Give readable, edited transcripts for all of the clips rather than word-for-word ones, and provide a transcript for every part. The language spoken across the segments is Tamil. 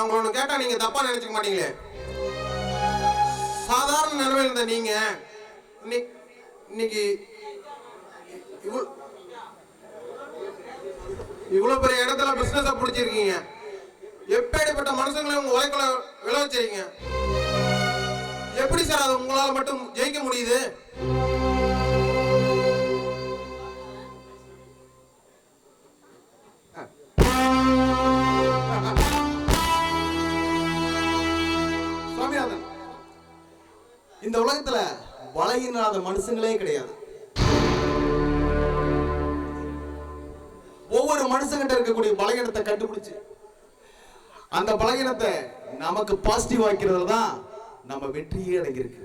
நான் உங்களை கேட்டா நீங்க தப்பா நினைச்சுக்க மாட்டீங்களே. சாதாரண நிலைமையில இருந்த நீங்க இன்னைக்கு இவ்வளவு பெரிய இடத்துல பிசினஸ் பிடிச்சிருக்கீங்க. எப்படிப்பட்ட மனுஷங்களை உங்க உழைக்கல விளைவிச்சிருக்கீங்க. எப்படி சார் அது உங்களால மட்டும் ஜெயிக்க முடியுது? சுவாமிநாதன், இந்த உலகத்துல பலகீனாத மனுஷங்களே கிடையாது. ஒவ்வொரு மனுஷங்கிட்ட இருக்கக்கூடிய பலகீனத்தை கண்டுபிடிச்சு அந்த பலகீனத்தை நமக்கு பாசிட்டிவ் ஆக்கிறதுல தான் நம்ம வெற்றியே அடங்கியிருக்கு.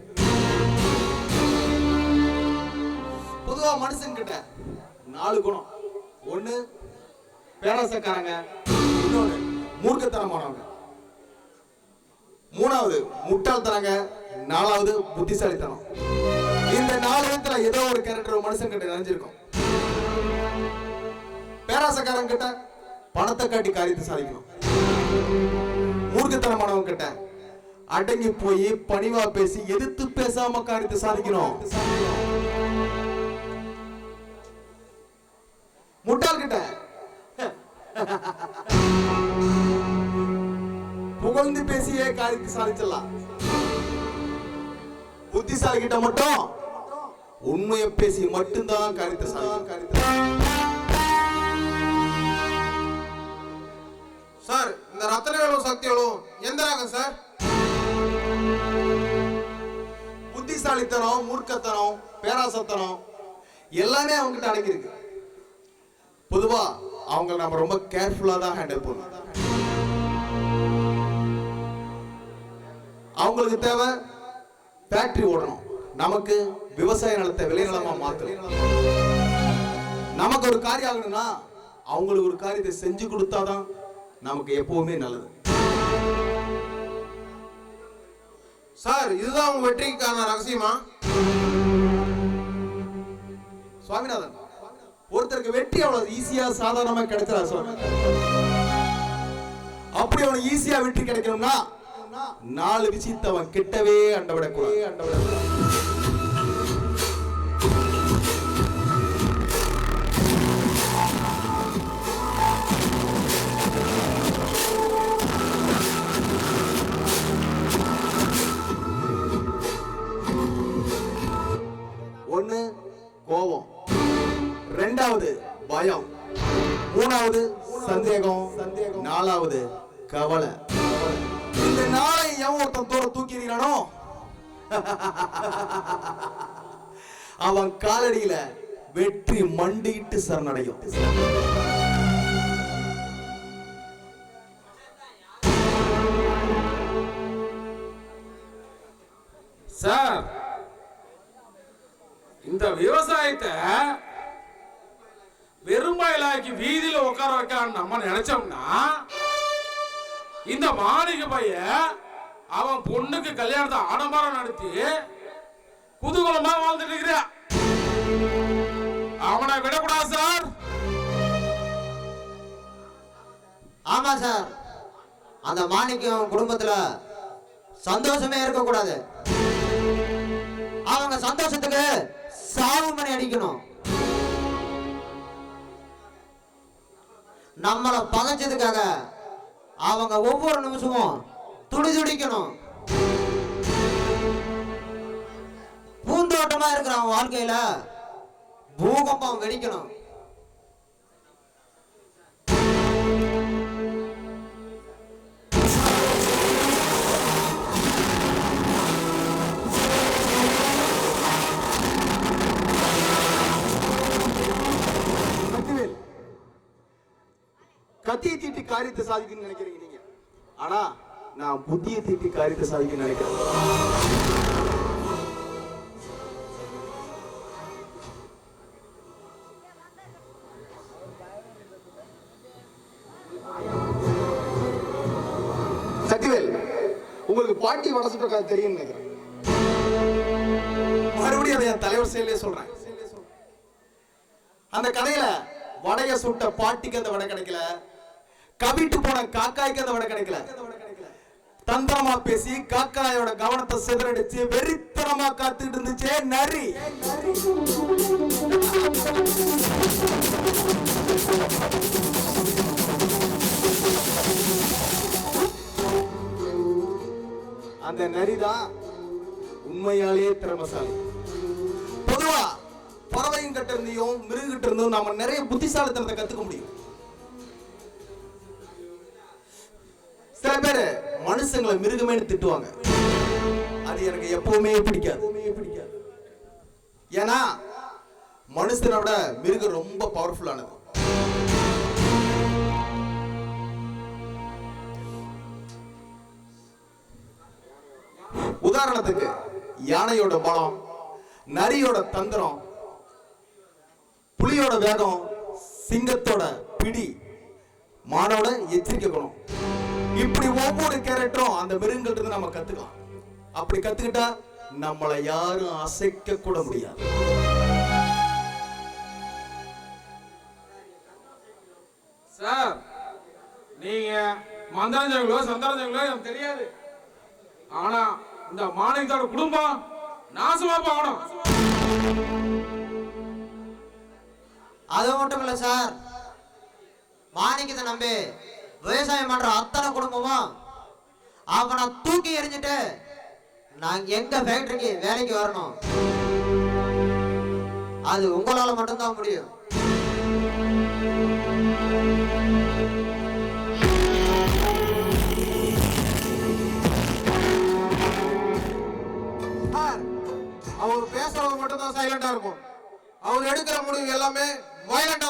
பொதுவா மனுஷங்கிட்ட 4 குணம். 1 பேராசக்காரங்க, இன்னொன்னு மூர்க்கத்தனமானவங்க, 3வது முட்டாள்தனங்க, 4வது புத்திசாலித்தனம். இந்த 4 விதத்துல ஏதோ ஒரு கேரக்டர் மனுஷன் கிட்ட நினைஞ்சிருக்கும். பேராசக்காரங்க கிட்ட பணத்தை காட்டி காரியத்தை சாதிக்கணும். மூர்க்கத்தனமானவங்க கிட்ட அடங்கி போய் பணிவா பேசி எதிர்த்து பேசாம காரியத்தை சாதிக்கணும். முட்டாள் கிட்ட புகழ்ந்து பேசியே காரியத்தை சாதிச்சிடலாம். புத்திசாலி கிட்ட மட்டும் உண்மையை பேசி மட்டும்தான் காரியத்தை சாதிக்கணும். சார், இந்த ரத்தனவேலும் சக்திகளும் எந்த ராகம் சார்? புத்திசாலித்தனம், மூர்க்கத்தனம், பேராசத்தனம் எல்லாமே அவங்க கிட்ட அடங்கி இருக்கு. பொதுவா அவங்க நம்ம ரொம்ப கேர்ஃபுல்லா தான் ஹேண்டில் பண்ணணும். அவங்களுக்கு தேவை ஃபேக்டரி ஓடணும், நமக்கு விவசாய நிலத்தை விளைநிலமா மாற்றணும். நமக்கு ஒரு காரியம் ஆகணும்னா அவங்களுக்கு ஒரு காரியத்தை செஞ்சு கொடுத்தாதான் நமக்கு எப்பவுமே நல்லது. சார், இதுதான் உங்க வெற்றிக்கான ரகசியமா? சுவாமிநாதன், ஒருத்தருக்கு வெற்றி அவ்வளவு ஈஸியா சாதாரணமா கிடைச்சா சுவாமி. அப்படி அவனுக்கு ஈஸியா வெற்றி கிடைக்கணும்னா 4 விஷயத்தை அவன் கிட்டவே அண்டவிடக்கூடாது. ஒண்ணு கோபம், 2வது பயம், 3வது சந்தேகம், 4வது கவலை. இந்த 4ஐ எவன் ஒருத்தன் தோற தூக்கிறானோ அவன் காலடியில வெற்றி மண்டிட்டு சரணடையும். சார், இந்த விவசாயத்தை வெறும்பாயிலாக்கி வீதியில உட்கார வைக்கலாம்னு நம்ம நினைச்சோம்னா இந்த மாளிகை பையன் அவன் பொண்ணுக்கு கல்யாணத்தை ஆடம்பரம் நடத்தி குதூகலமா வாழ்ந்துட்டு இருக்கிற. அவனை விடக்கூடாது சார். ஆமா சார், அந்த மாணிக்கம் குடும்பத்துல சந்தோஷமே இருக்கக்கூடாது. அவங்க சந்தோஷத்துக்கு சாவு மணி அடிக்கணும். நம்மளை பகைச்சதுக்காக அவங்க ஒவ்வொரு நிமிஷமும் துடிதுடிக்கணும். பூந்தோட்டமா இருக்கிற அவன் வாழ்க்கையில பூகம்பம் வெடிக்கணும். கத்தியை தீட்டி காரியத்தை சாதிக்கணும்னு நினைக்கிறீங்க நீங்க. ஆனா நான் புத்தியை தீட்டி காரியத்தை சாதிக்கணும்னு நினைக்கிறேன். சக்திவேல், உங்களுக்கு பாட்டி வடை சுட்ட கதை தெரியும் நினைக்கிறேன். மறுபடியும் அதை என் தலைவர் செயலே சொல்றேன். அந்த கடையில வடைய சுட்ட பாட்டிக்கு அந்த வடை கிடைக்கல, கவிட்டு போன காக்காய்க்கு அந்த வடை கிடைக்கல. தந்திரமா பேசி காக்காயோட கவனத்தை சிதறடிச்சு வெறித்தனமா காத்துட்டு இருந்துச்சே நரி. அந்த நரிதான் உண்மையாலேயே திறமசாலி. பொதுவா பறவையும் கிட்ட இருந்தையும் மிருகிட்ட இருந்தும் நாம நிறைய புத்திசாலித்தனத்தை கத்துக்க முடியும். சில பேரு மனுஷங்களை மிருகமேனு திட்டுவாங்க. அது எனக்கு எப்பவுமே பிடிக்காது. ஏன்னா மனுஷனை விட மிருகம் ரொம்ப பவர்ஃபுல்லானது. உதாரணத்துக்கு யானையோட பலம், நரியோட தந்திரம், புலியோட வேகம், சிங்கத்தோட பிடி, மானோட எச்சரிக்கை குணம், இப்படி ஒவ்வொரு கேரக்டரும் அந்த மிருகங்கள்ட்ட இருந்து நம்ம கத்துக்கலாம். அப்படி கத்துக்கிட்டா நம்மளை யாரும் அசைக்க கூட முடியாது. சார், நீங்க மந்திரஞ்சங்களோ சந்திரஞ்சங்களோ எனக்கு தெரியாது. ஆனா இந்த மாணிக்கத்தோட குடும்பம் நாசமா போகணும். அது மட்டும் இல்ல சார், மாணிக்கத்தை நம்பி விவசாயம் பண்ற அத்தனை குடும்பமும் அவனை தூக்கி எறிஞ்சிட்டு நாங்க எங்க ஃபேக்டரிக்கு வேலைக்கு வரணும். அது உங்களால மட்டும்தான் முடியும். அவர் பேசுறது மட்டும் தான் சைலண்டா இருக்கும். அவர் எடுக்கிற முடிவு எல்லாமே வயலண்டா